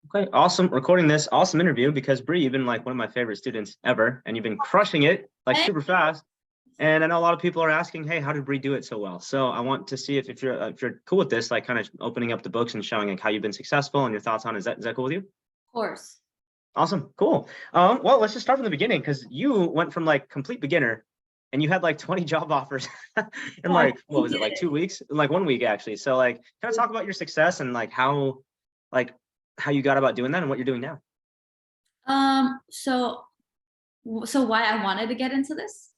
Okay, awesome. Recording this awesome interview because Bree, you've been like one of my favorite students ever, and you've been crushing it like super fast. And I know a lot of people are asking, "Hey, how did Bree do it so well?" So I want to see if you're cool with this, like kind of opening up the books and showing like how you've been successful and your thoughts on it. Is that cool with you? Course. Awesome, cool. Well, let's just start from the beginning because you went from like complete beginner, and you had like 20 job offers in Yeah, like what was it, like 2 weeks, in like 1 week actually. So like, kind of talk about your success and like how you got about doing that and what you're doing now. So why I wanted to get into this?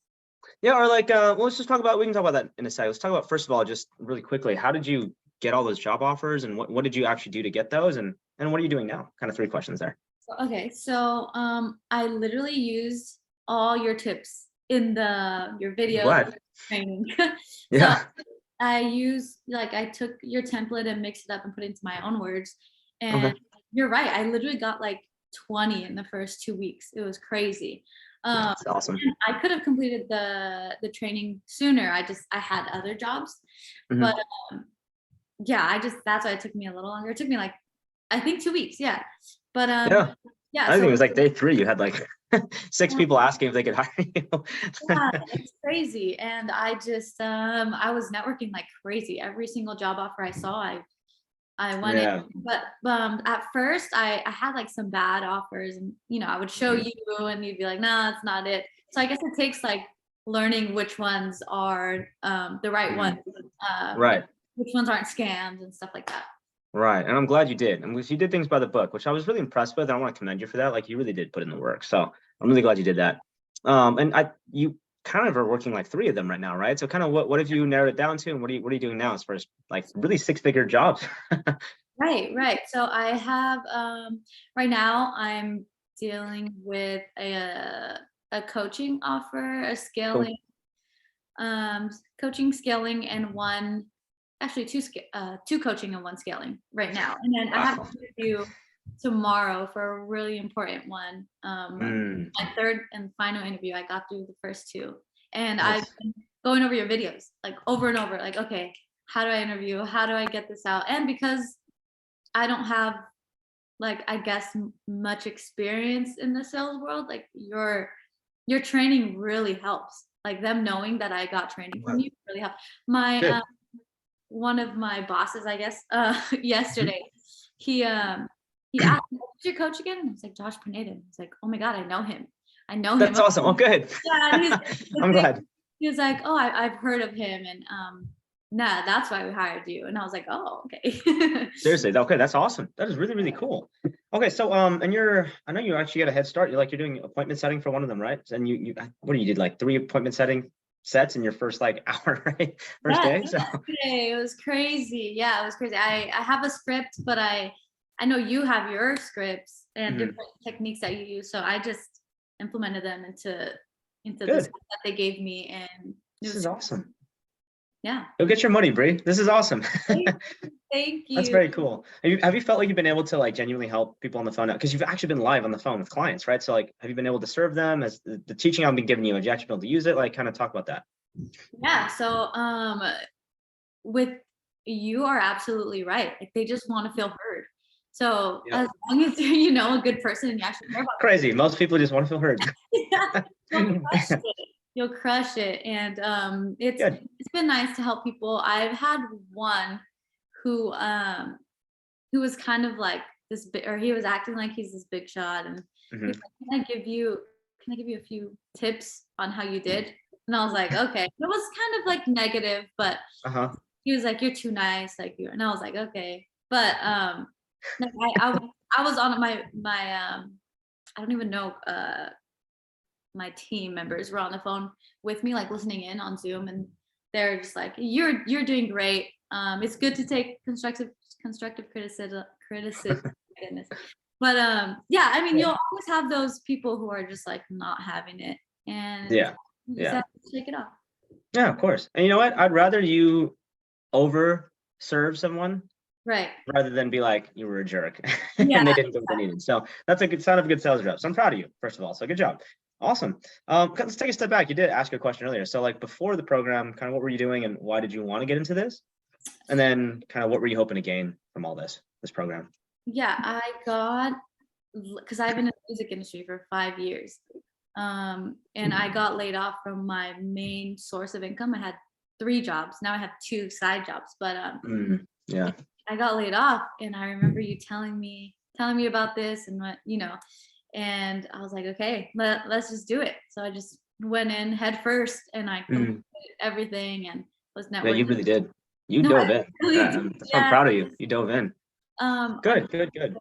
Yeah, or like, well, let's just talk about. We can talk about that in a second. Let's talk about first of all, just really quickly, how did you get all those job offers, and what did you actually do to get those, and what are you doing now? Kind of three questions there. I literally used all your tips in your I'm videos glad. training. So Yeah. I took your template and mixed it up and put it into my own words. Okay. And you're right, I literally got like 20 in the first 2 weeks. It was crazy. That's awesome. And I could have completed the training sooner. I had other jobs, but Hmm. yeah, that's why it took me a little longer. It took me like I think 2 weeks, yeah. But Yeah. yeah, I think so it was like day three. You had like six people asking if they could hire you. yeah, it's crazy. And I was networking like crazy. Every single job offer I saw, I wanted. Yeah. But at first I had like some bad offers, and I would show Mhm. you and you'd be like, nah, that's not it. So I guess it takes like learning which ones are the right ones, Mhm. like Right. which ones aren't scams and stuff like that. Right. And I'm glad you did. And you did things by the book, which I was really impressed with. I want to commend you for that. Like you really did put in the work. So I'm really glad you did that. And you kind of are working like three of them right now, right? So kind of what have you narrowed it down to, and what are you doing now as far as like really six-figure jobs? Right, right. So I have right now I'm dealing with a coaching offer, a Cool. scaling coaching, scaling, and two coaching and one scaling right now. And then I have Wow. an interview tomorrow for a really important one. Mm, My third and final interview. I got through the first two, and I've nice. been going over your videos like over and over. Like, okay, how do I interview? How do I get this out? And because I don't have like I guess much experience in the sales world, like your training really helps. Like them knowing that I got training from Wow. you really helped. My Good. one of my bosses, I guess, Mhm. yesterday, he he asked me, "Who's your coach again?" And I was like, "Josh Pineda." I was like, "Oh my god, I know him. I know him." That's awesome. Oh, good. Yeah, and the I'm thing, glad. he was like, "Oh, I've heard of him, and nah, that's why we hired you." And I was like, "Oh, okay." Seriously, okay, that's awesome. That is really, really cool. Okay, so and I know you actually got a head start. You're doing appointment setting for one of them, right? And what do you did like three appointment setting sets in your first like hour, right? First Yes, day. So yesterday it was crazy. Yeah, it was crazy. I have a script, but I know you have your scripts and mhm, different techniques that you use. So I just implemented them into the good. script that they gave me, and it This was is awesome. yeah. Go get your money, Bree. This is awesome. Thank That's you. very cool. Have you felt like you've been able to like genuinely help people on the phone now? Because you've actually been live on the phone with clients, right? So like, have you been able to serve them as the teaching I've been giving you? Have you actually been able to use it? Like, kind of talk about that. Yeah. So with you are absolutely right. Like they just want to feel heard. So Yep. as long as you're, a good person and you actually care about Crazy. Most people just want to feel heard. yeah, you'll crush it. You'll crush it. And Good. it's been nice to help people. I've had one who who was kind of like this big, or he was acting like he's this big shot, and he was Hmm. like, can I give you a few tips on how you did? And I was like, okay. It was kind of like negative, but Uh-huh. he was like, you're too nice, like you, and I was like, okay. But like I was on I don't even know my team members were on the phone with me, like listening in on Zoom, and they're just like, "You're doing great. It's good to take constructive criticism." My goodness, but yeah, I mean, Yeah. you'll always have those people who are just like not having it, and Yeah. you just Yeah. have to shake it off. Yeah, of course. And you know what? I'd rather you over serve someone Right. rather than be like you were a jerk Yeah. and they didn't get what they needed. So that's a good sign of a good sales rep. So I'm proud of you, first of all. So good job. Awesome. Let's take a step back. You did ask a question earlier. So like before the program, kind of what were you doing and why did you want to get into this? And then kind of what were you hoping to gain from all this program? Yeah, I got, because I've been in the music industry for 5 years. And I got laid off from my main source of income. I had 3 jobs. Now I have 2 side jobs, but Yeah. I got laid off, and I remember you telling me about this and what, and I was like, okay, let's just do it. So I just went in head first, and I completed everything and was Yeah, you networking. really did. You No, dove I in. really did. That's why I'm Yeah. proud of you. You dove in. I Good, good, good.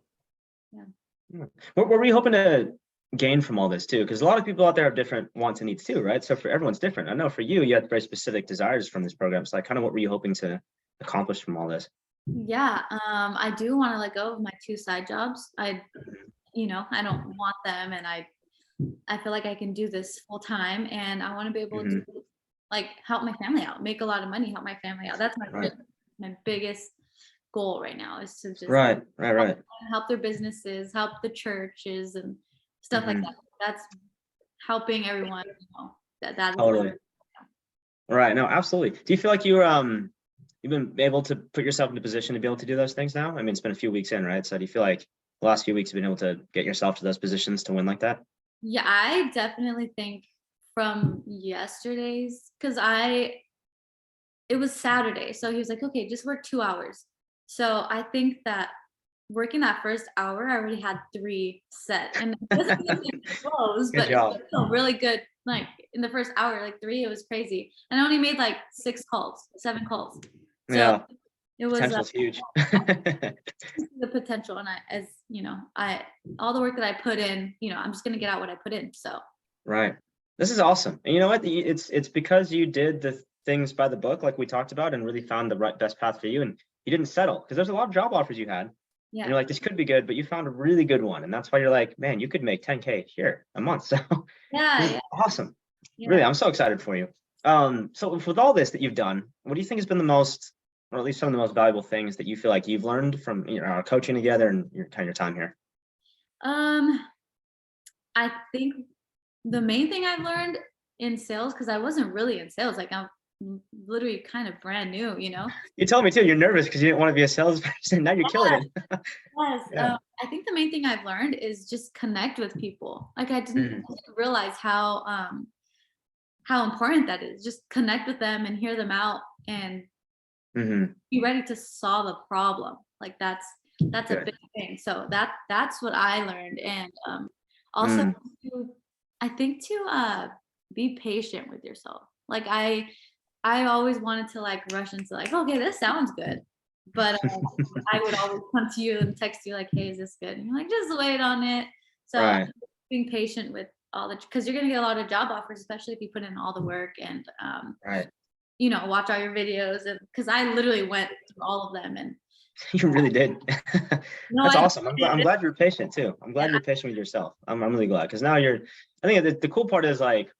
yeah. Yeah. What were you hoping to gain from all this too? Because a lot of people out there have different wants and needs too, right? So for everyone's different. I know for you, you had very specific desires from this program. So like kind of what were you hoping to accomplish from all this? Yeah, I do want to let go of my 2 side jobs. I don't want them, and I feel like I can do this full time, and I want to be able to Hmm. like help my family out, make a lot of money, help my family out. That's Right, my biggest goal right now, is to just right, right, help right. help their businesses, help the churches and stuff like Hmm. that. That's helping everyone, that is Totally. Right. No, absolutely. Do you feel like you've been able to put yourself in a position to be able to do those things now? I mean, it's been a few weeks in, right? So do you feel like the last few weeks you've been able to get yourself to those positions to win like that? Yeah, I definitely think from yesterday's, because it was Saturday. So he was like, okay, just work 2 hours. So I think that working that first hour, I already had 3 set. And it wasn't even close, Good but it job. was still really good. Like in the first hour, like 3, it was crazy. And I only made like 6 calls, 7 calls. So Yeah. it was Potential's huge. the potential. And as all the work that I put in, I'm just gonna get out what I put in. So Right. This is awesome. And you know what? It's because you did the things by the book, like we talked about, and really found the right best path for you. And you didn't settle because there's a lot of job offers you had. And yeah. you're like, this could be good, but you found a really good one. And that's why you're like, man, you could make 10K here a month. So this is Yeah, awesome. Really, yeah. I'm so excited for you. So with all this that you've done, what do you think has been the most, or at least some of the most valuable things that you feel like you've learned from our coaching together and your time here? Um, I think the main thing I've learned in sales, because I wasn't really in sales, like I'm literally kind of brand new. You told me too, you're nervous because you didn't want to be a salesperson. Now you're killing it. Yes. Yeah. I think the main thing I've learned is just connect with people. Like I didn't Mhm. realize how important that is. Just connect with them and hear them out and Mhm. be ready to solve a problem. Like that's a Good. big thing. So that's what I learned. And also Mm. I think to be patient with yourself. Like I always wanted to like rush into like, okay, this sounds good. But I would always come to you and text you like, hey, is this good? And you're like, just wait on it. So Right. being patient with all the, because you're gonna get a lot of job offers, especially if you put in all the work and Right. watch all your videos. And because I literally went through all of them, and You really did. no, That's I awesome. I'm did. glad you're patient too. I'm glad you're patient with yourself. I'm really glad because now I think the cool part is like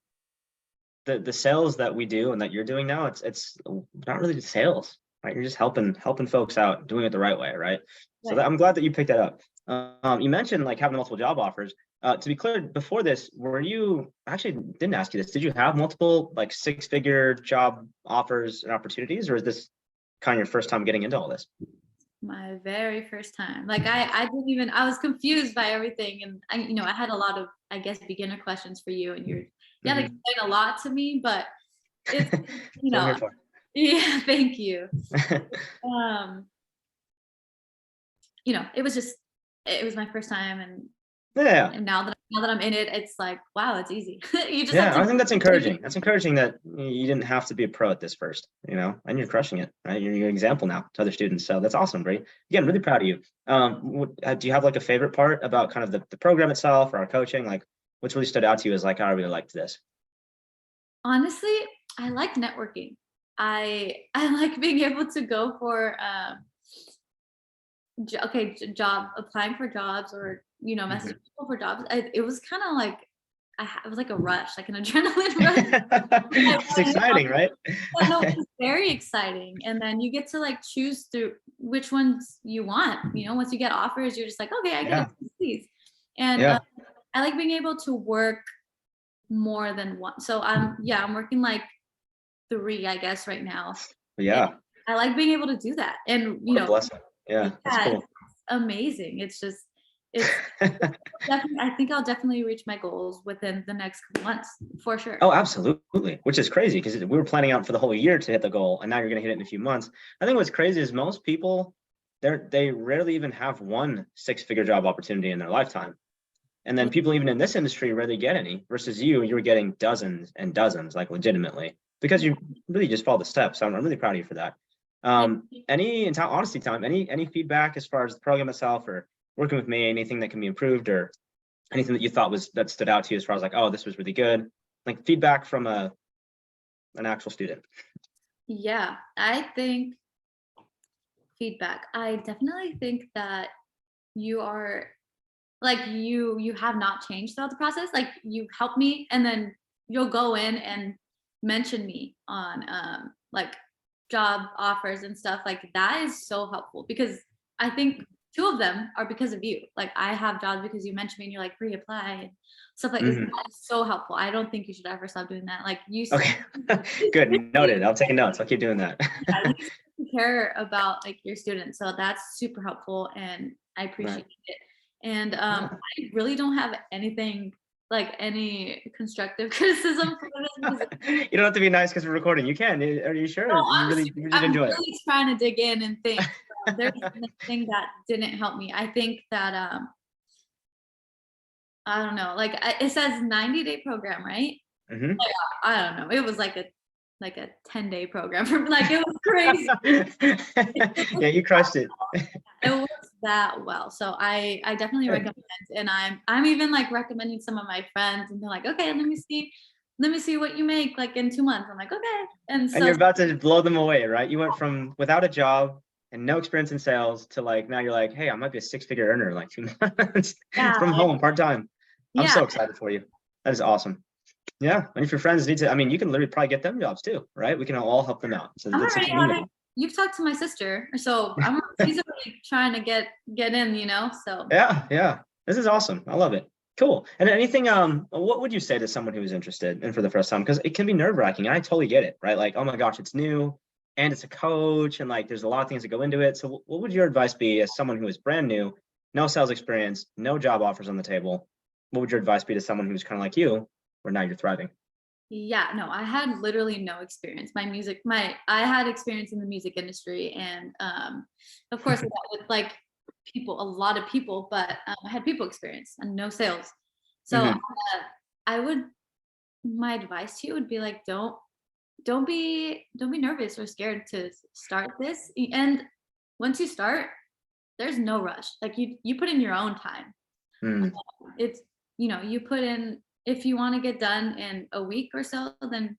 the sales that we do and that you're doing now, it's not really sales, right? You're just helping folks out, doing it the right way, right? So Right. I'm glad that you picked that up. You mentioned like having multiple job offers. To be clear, before this, were you actually didn't ask you this? Did you have multiple like 6-figure job offers and opportunities, or is this kind of your first time getting into all this? My very first time. Like I didn't even, I was confused by everything. And I had a lot of, I guess, beginner questions for you, and you had to Mhm. explain a lot to me, but it's, That's you what I'm know, here for. yeah, thank you. Um, it was my first time, Yeah. and now that I'm in it, it's like, wow, it's easy. You just have Yeah, to I think that's encouraging. That's encouraging that you didn't have to be a pro at this first, and you're crushing it, right? You're an example now to other students. So that's awesome, Bree. Again, really proud of you. Do you have like a favorite part about kind of the program itself or our coaching? Like what's really stood out to you is like, I really liked this. honestly, I like networking. I like being able to go for job applying for jobs, or messaging Mhm. people for jobs. It was kind of like it was like a rush, like an adrenaline rush. It's exciting, right? Yeah, no, it's very exciting. And then you get to like choose through which ones you want. Once you get offers, you're just like, okay, I get Yeah, to choose these. And yeah, I like being able to work more than one. So I'm working like 3, I guess, right now. And yeah. I like being able to do that. And What a blessing. Yeah, that's yeah, cool. amazing. It's definitely, I think I'll definitely reach my goals within the next couple months for sure. Oh, absolutely. Which is crazy because we were planning out for the whole year to hit the goal, and now you're going to hit it in a few months. I think what's crazy is most people, they rarely even have one six-figure job opportunity in their lifetime. And then people even in this industry rarely get any, versus you were getting dozens and dozens, like legitimately, because you really just follow the steps. So I'm really proud of you for that. Any, in honesty time, any feedback as far as the program itself or working with me, anything that can be improved or anything that you thought that stood out to you as far as like, oh, this was really good, like feedback from an actual student? Yeah, I think feedback. I definitely think that you are like you have not changed throughout the process. Like you help me and then you'll go in and mention me on like job offers and stuff. Like that is so helpful because I think two of them are because of you. Like I have jobs because you mentioned me and you're like reapply and stuff like this. That is so helpful. I don't think you should ever stop doing that. Like you Okay. Good, noted. I'll take notes. I'll keep doing that. yeah, you care about like your students, so that's super helpful and I appreciate it. And I really don't have anything like any constructive criticism for this. You don't have to be nice because we're recording. You can. Are you sure? No, You just I'm enjoy really trying to dig in and think. There's nothing that didn't help me. I think that I don't know, like it says 90-day program, right? it. Like, I don't know. It was like a 10-day program for like it was crazy. Yeah, you crushed it. It works that well. So I definitely recommend, and I'm even like recommending some of my friends and they're like, okay, let me see what you make like in 2 months. I'm like, okay. And so you're about to blow them away, right? You went from without a job and no experience in sales to like now you're like, hey, I might be a six-figure earner in like 2 months yeah, from home part-time. I'm yeah. so excited for you. That is awesome. Yeah. And if your friends need to, I mean, you can literally probably get them jobs too, right? We can all help them out. So it's a community. You've talked to my sister, so she's already trying to get in, you know. So yeah. This is awesome. I love it. Cool. And anything, what would you say to someone who is interested and for the first time? Because it can be nerve-wracking, and I totally get it, right? Like, oh my gosh, it's new and it's a coach, and like there's a lot of things that go into it. So what would your advice be as someone who is brand new, no sales experience, no job offers on the table? What would your advice be to someone who's kind of like you, where now you're thriving? yeah, no, I had literally no experience. I had experience in the music industry, and of course with like people, a lot of people, but I had people experience and no sales. So I would, my advice to you would be like, don't be nervous or scared to start this. And once you start, there's no rush. Like you put in your own time. It's, you put in, if you want to get done in a week or so, then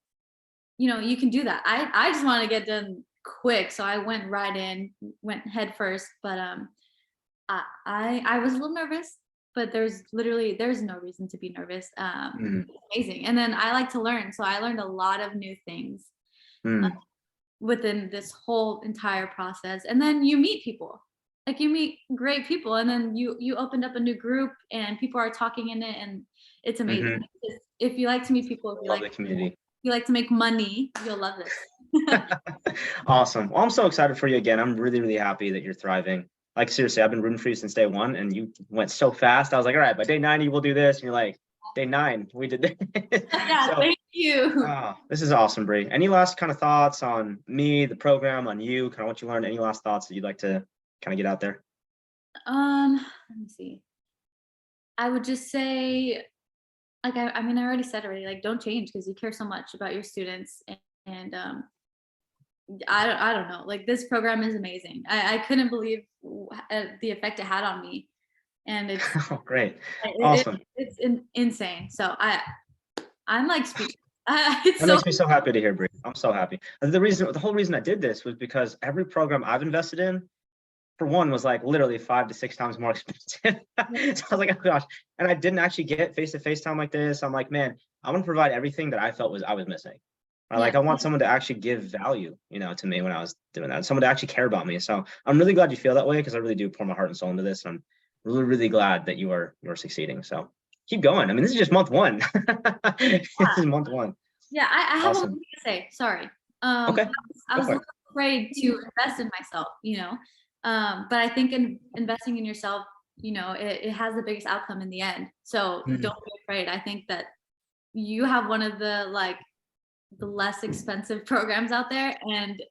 you can do that. I just want to get done quick, so I went right in, went head first. But I was a little nervous, but there's no reason to be nervous. It's amazing. And then I like to learn, so I learned a lot of new things within this whole entire process. And then you meet people, like you meet great people, and then you opened up a new group and people are talking in it, and it's amazing. If you like to meet people, if you Love like the community. if you like to make money, you'll love this. Awesome. Well, I'm so excited for you again. I'm really, really happy that you're thriving. Like seriously, I've been rooting for you since day one, and you went so fast. I was like, all right, by day 90, we'll do this. And you're like, day 9, we did this. Yeah, so, thank you. This is awesome, Bri. Any last kind of thoughts on me, the program, on you, kind of what you learned? Any last thoughts that you'd like to kind of get out there? Let me see. I would just say, like, I mean, I already said already, like, don't change because you care so much about your students. And I don't know, like, this program is amazing. I couldn't believe the effect it had on me. And it's great. Awesome. It's insane. So I'm like speechless. That makes me so happy to hear, Bri. I'm so happy. The whole reason I did this was because every program I've invested in, for one, was like literally 5 to 6 times more expensive. So I was like, oh gosh. And I didn't actually get face-to-face time like this. I'm like, man, I want to provide everything that I felt I was missing. Or like, I want someone to actually give value, to me when I was doing that. Someone to actually care about me. So I'm really glad you feel that way, because I really do pour my heart and soul into this. And I'm really, really glad that you're succeeding. So keep going. I mean, this is just month 1. This is month 1. Yeah, I have one thing to say. Sorry. Okay. I was a little afraid to invest in myself, But I think in investing in yourself, you know, it has the biggest outcome in the end. So Mhm. don't be afraid. I think that you have one of the like the less expensive programs out there. And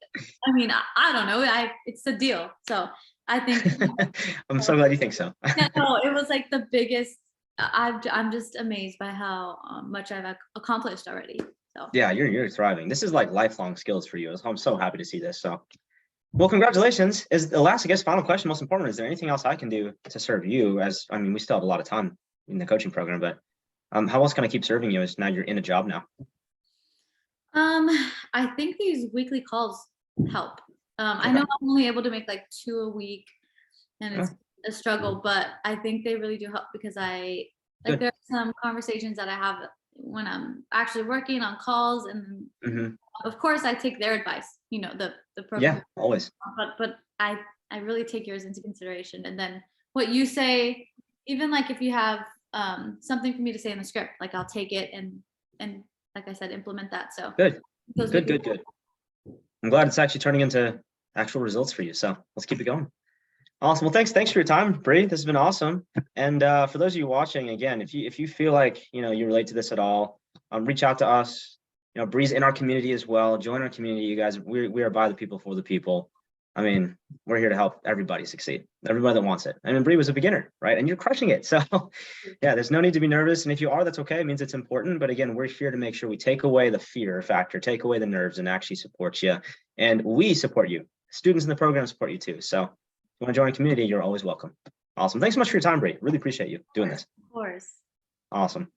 I mean, I don't know, it's a deal. So I think I'm so glad you think so. yeah, no, it was like the biggest. I'm just amazed by how much I've accomplished already. So Yeah, you're thriving. This is like lifelong skills for you. So I'm so happy to see this. So, well, congratulations. Is the last, I guess, final question most important? Is there anything else I can do to serve you? As I mean, we still have a lot of time in the coaching program, but how else can I keep serving you as now you're in a job now? um, I think these weekly calls help. I Okay. know I'm only able to make like 2 a week, and Yeah, it's a struggle, but I think they really do help because I like good. there are some conversations that I have when I'm actually working on calls, and Hmm. of course I take their advice, you know, the program, Yeah, always. but I really take yours into consideration. And then what you say, even like if you have something for me to say in the script, like I'll take it and like I said, implement that. So Good, those good, weekly. good, good. I'm glad it's actually turning into actual results for you. So let's keep it going. Awesome. Well, thanks for your time, Bree. This has been awesome. And for those of you watching, again, if you feel like you relate to this at all, reach out to us. Bree's in our community as well. Join our community, you guys. We are by the people for the people. I mean, we're here to help everybody succeed. Everybody that wants it. I mean, Bree was a beginner, right? And you're crushing it. So yeah, there's no need to be nervous. And if you are, that's okay. It means it's important. But again, we're here to make sure we take away the fear factor, take away the nerves, and actually support you. And we support you. Students in the program support you too. So you want to join a community, you're always welcome. Awesome. Thanks so much for your time, Bree. Really appreciate you doing this. Of course. Awesome.